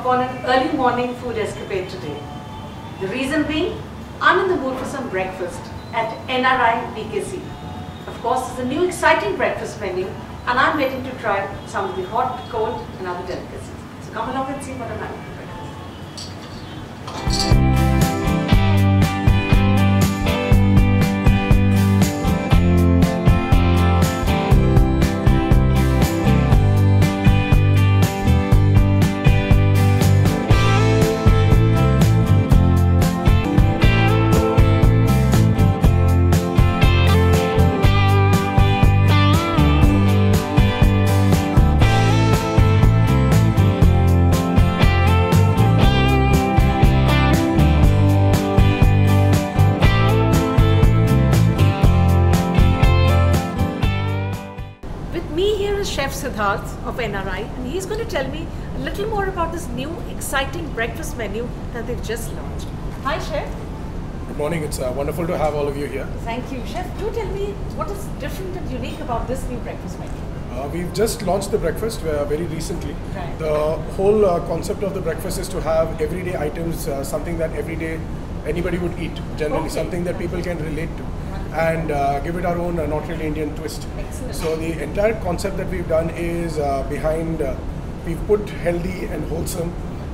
upon an early morning food escapade today. The reason being, I'm in the mood for some breakfast at NRI BKC. Of course, it's a new exciting breakfast menu and I'm waiting to try some of the hot, cold and other delicacies. So come along and see what I'm having for breakfast. Chef Siddharth of NRI, and he's going to tell me a little more about this new exciting breakfast menu that they've just launched. Hi Chef. Good morning, it's wonderful to have all of you here. Thank you. Chef, do tell me what is different and unique about this new breakfast menu? We've just launched the breakfast very recently. Right. The whole concept of the breakfast is to have everyday items, something that every day anybody would eat, generally, something that people can relate to. And give it our own not really Indian twist. Excellent. So the entire concept that we've done is we've put healthy and wholesome,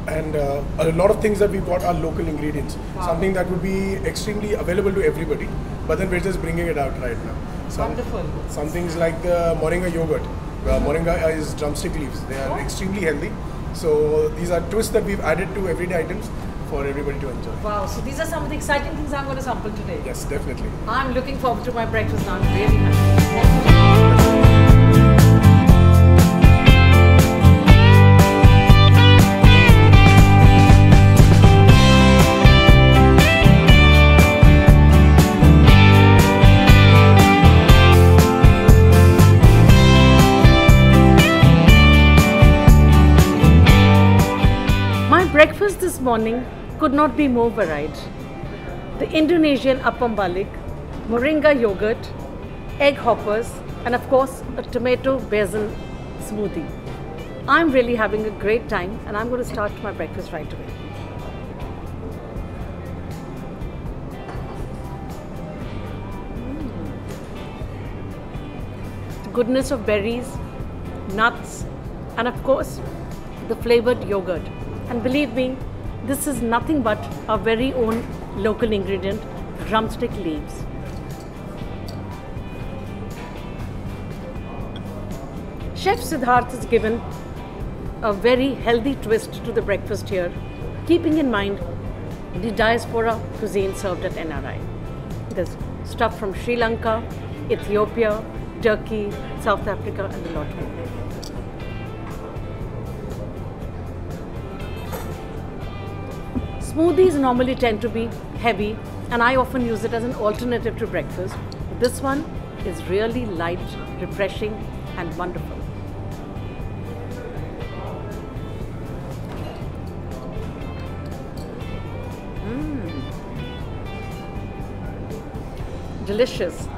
and a lot of things that we've got are local ingredients. Wow. Something that would be extremely available to everybody, but then we're just bringing it out right now. Wonderful. Some things like the moringa yogurt. Moringa is drumstick leaves. They are extremely healthy. So these are twists that we've added to everyday items for everybody to enjoy. Wow, so these are some of the exciting things I'm going to sample today. Yes, definitely. I'm looking forward to my breakfast now. I'm really happy. My breakfast this morning could not be more varied. The Indonesian appam balik, moringa yogurt, egg hoppers, and of course a tomato basil smoothie. I'm really having a great time and I'm going to start my breakfast right away. The goodness of berries, nuts, and of course the flavored yogurt. And believe me, this is nothing but our very own local ingredient, drumstick leaves. Chef Siddharth has given a very healthy twist to the breakfast here, keeping in mind the diaspora cuisine served at NRI. There's stuff from Sri Lanka, Ethiopia, Turkey, South Africa, and a lot more. Smoothies normally tend to be heavy and I often use it as an alternative to breakfast. This one is really light, refreshing and wonderful. Delicious.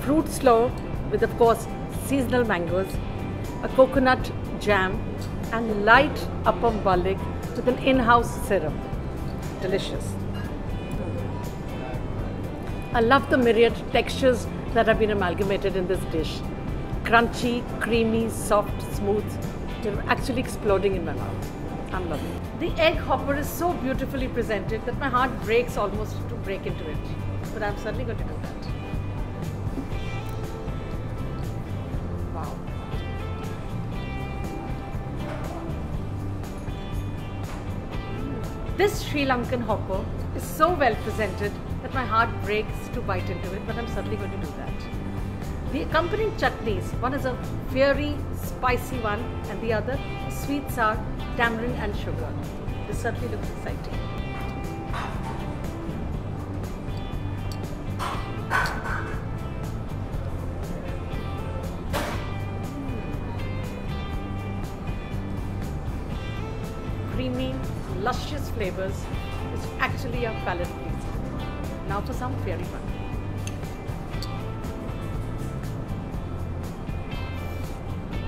Fruit slaw with of course seasonal mangoes, a coconut jam and light appam balik with an in-house syrup. Delicious. I love the myriad textures that have been amalgamated in this dish. Crunchy, creamy, soft, smooth. They're actually exploding in my mouth. I'm loving it. The egg hopper is so beautifully presented that my heart breaks almost to break into it. But I'm certainly going to do that. Wow. This Sri Lankan hopper is so well presented that my heart breaks to bite into it, but I'm certainly going to do that. The accompanying chutneys, one is a fiery, spicy one, and the other a sweet, sour, tamarind and sugar. This certainly looks exciting. Creamy, luscious flavors is actually a palate pleaser. Now for some fairy one.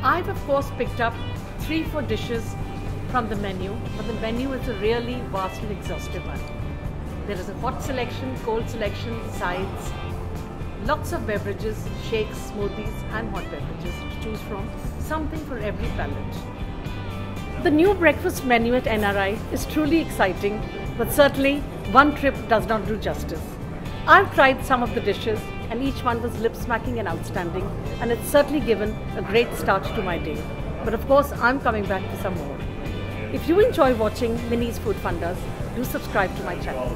I've of course picked up 3-4 dishes from the menu, but the menu is a really vast and exhaustive one. There is a hot selection, cold selection, sides, lots of beverages, shakes, smoothies and hot beverages to choose from, something for every palate. The new breakfast menu at NRI is truly exciting, but certainly one trip does not do justice. I've tried some of the dishes and each one was lip-smacking and outstanding, and it's certainly given a great start to my day. But of course, I'm coming back for some more. If you enjoy watching Minnie's Food Fundas, do subscribe to my channel.